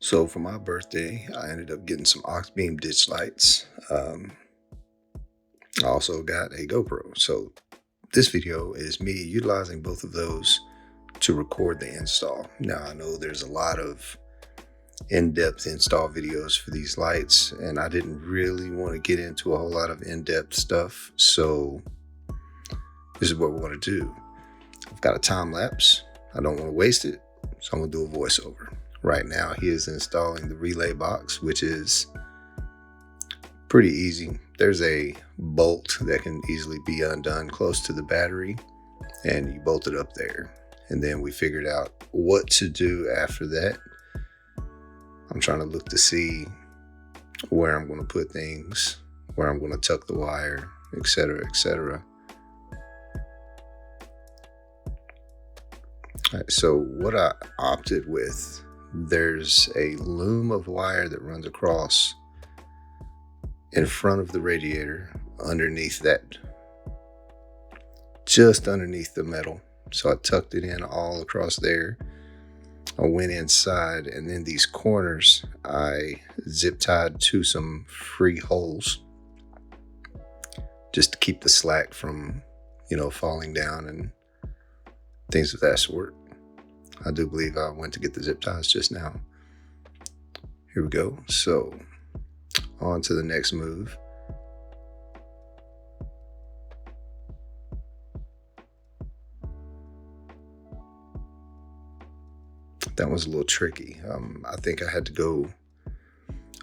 So for my birthday, I ended up getting some Oxbeam ditch lights. I also got a GoPro. So this video is me utilizing both of those to record the install. Now I know there's a lot of in-depth install videos for these lights, and I didn't really want to get into a whole lot of in-depth stuff. So this is what we're going to do. I've got a time lapse. I don't want to waste it, so I'm going to do a voiceover. Right now, he is installing the relay box, which is pretty easy. There's a bolt that can easily be undone close to the battery, and you bolt it up there. And then we figured out what to do after that. I'm trying to look to see where I'm going to put things, where I'm going to tuck the wire, etc., etc. All right, so what I opted with, there's a loom of wire that runs across in front of the radiator, underneath that, just underneath the metal. So I tucked it in all across there. I went inside, and then these corners I zip tied to some free holes just to keep the slack from, falling down and things of that sort. I do believe I went to get the zip ties just now. Here we go. So on to the next move. That was a little tricky. I think I had to go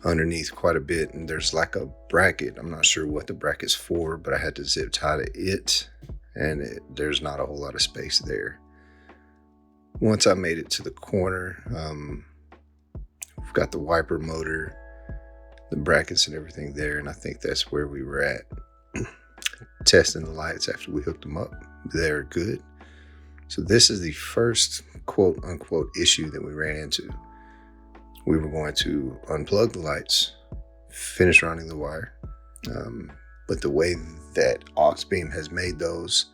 underneath quite a bit, and there's like a bracket. I'm not sure what the bracket's for, but I had to zip tie to it, and there's not a whole lot of space there. Once I made it to the corner, we've got the wiper motor, the brackets and everything there, and I think that's where we were at. Testing the lights after we hooked them up. They're good. So this is the first quote unquote issue that we ran into. We were going to unplug the lights, finish running the wire, but the way that Oxbeam has made those,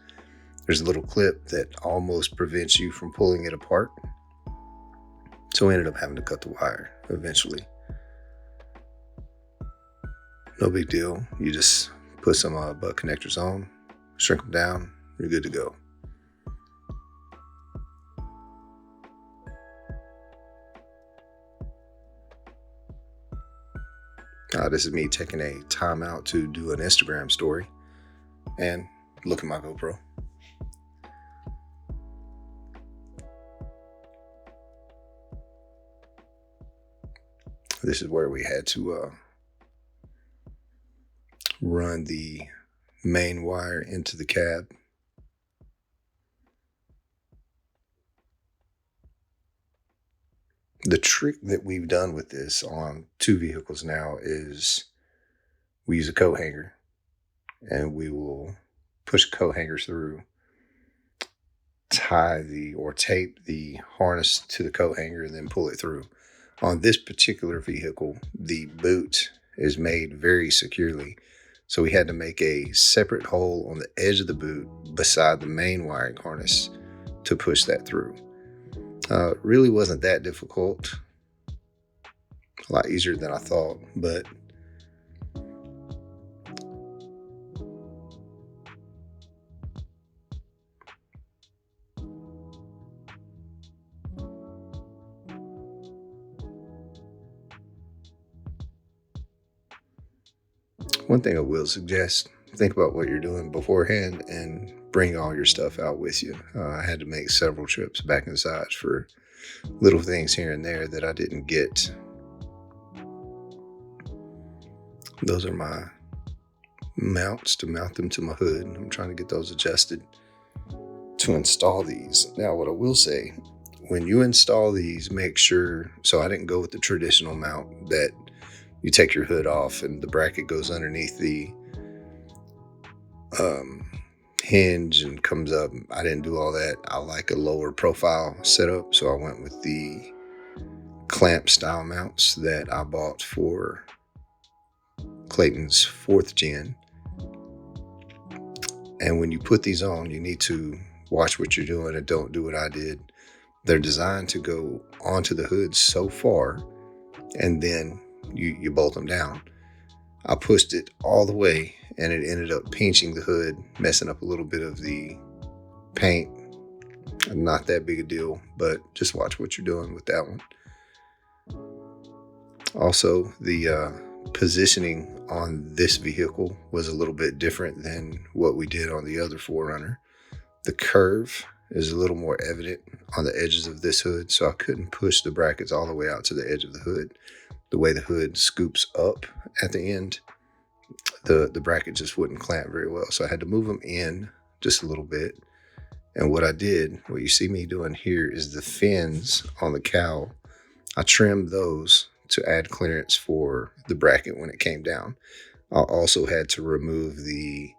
there's a little clip that almost prevents you from pulling it apart. So we ended up having to cut the wire eventually. No big deal. You just put some butt connectors on, shrink them down, you're good to go. This is me taking a time out to do an Instagram story and look at my GoPro. This is where we had to run the main wire into the cab. The trick that we've done with this on two vehicles now is we use a coat hanger, and we will push a coat hanger through, tape the harness to the coat hanger, and then pull it through. On this particular vehicle, the boot is made very securely, so we had to make a separate hole on the edge of the boot beside the main wiring harness to push that through. Really wasn't that difficult. A lot easier than I thought, but one thing I will suggest, think about what you're doing beforehand and bring all your stuff out with you. I had to make several trips back and sides for little things here and there that I didn't get. Those are my mounts to mount them to my hood. I'm trying to get those adjusted to install these. Now, what I will say, when you install these, make sure, so I didn't go with the traditional mount that you take your hood off and the bracket goes underneath the hinge and comes up. I didn't do all that. I like a lower profile setup, so I went with the clamp style mounts that I bought for Clayton's 4th gen. And when you put these on, you need to watch what you're doing and don't do what I did. They're designed to go onto the hood so far and then you bolt them down. I pushed it all the way, and it ended up pinching the hood, messing up a little bit of the paint. Not that big a deal, but just watch what you're doing with that one. Also, the positioning on this vehicle was a little bit different than what we did on the other 4Runner. The curve is a little more evident on the edges of this hood, so I couldn't push the brackets all the way out to the edge of the hood. The way the hood scoops up at the end, the bracket just wouldn't clamp very well, so I had to move them in just a little bit. And what I did, what you see me doing here, is the fins on the cowl. I trimmed those to add clearance for the bracket when it came down. I also had to remove the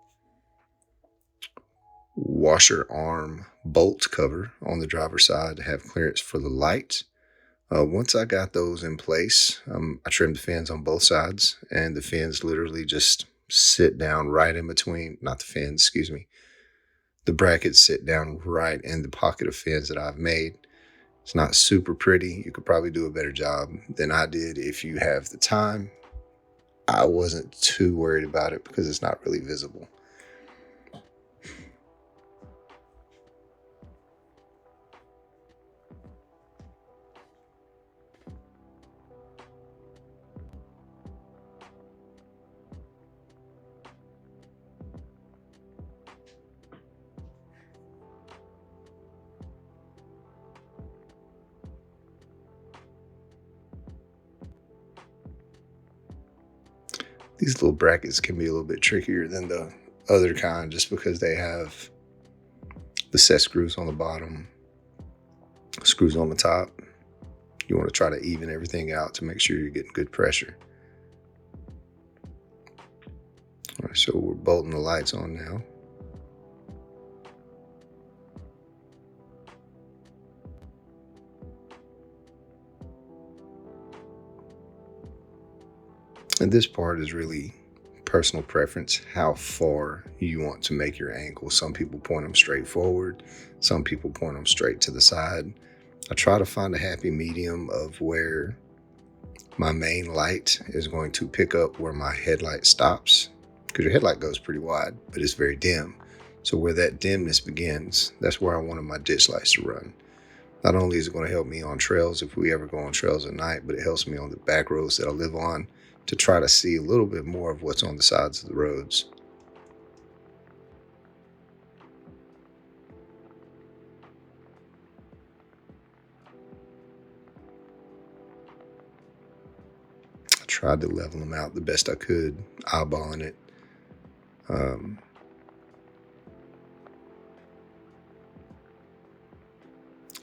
washer arm bolt cover on the driver's side to have clearance for the light. Once I got those in place, I trimmed the fins on both sides, and the fins literally just sit down right in between, not the fins, excuse me. The brackets sit down right in the pocket of fins that I've made. It's not super pretty. You could probably do a better job than I did if you have the time. I wasn't too worried about it because it's not really visible. These little brackets can be a little bit trickier than the other kind just because they have the set screws on the bottom, screws on the top. You want to try to even everything out to make sure you're getting good pressure. All right, so we're bolting the lights on now. And this part is really personal preference, how far you want to make your angle. Some people point them straight forward. Some people point them straight to the side. I try to find a happy medium of where my main light is going to pick up where my headlight stops, because your headlight goes pretty wide, but it's very dim. So where that dimness begins, that's where I wanted my ditch lights to run. Not only is it going to help me on trails if we ever go on trails at night, but it helps me on the back roads that I live on to try to see a little bit more of what's on the sides of the roads. I tried to level them out the best I could, eyeballing it.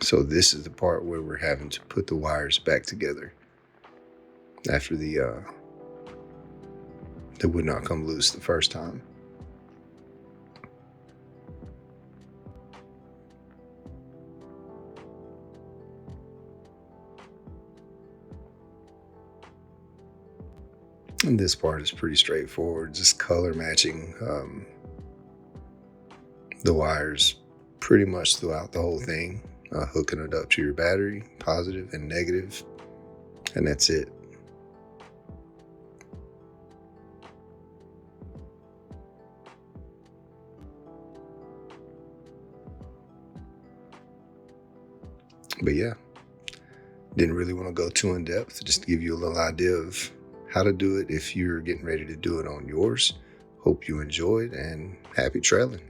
So this is the part where we're having to put the wires back together after they would not come loose the first time. And this part is pretty straightforward, just color matching the wires pretty much throughout the whole thing, hooking it up to your battery, positive and negative, and that's it. But yeah, didn't really want to go too in depth, just to give you a little idea of how to do it if you're getting ready to do it on yours. Hope you enjoyed, and happy trailing.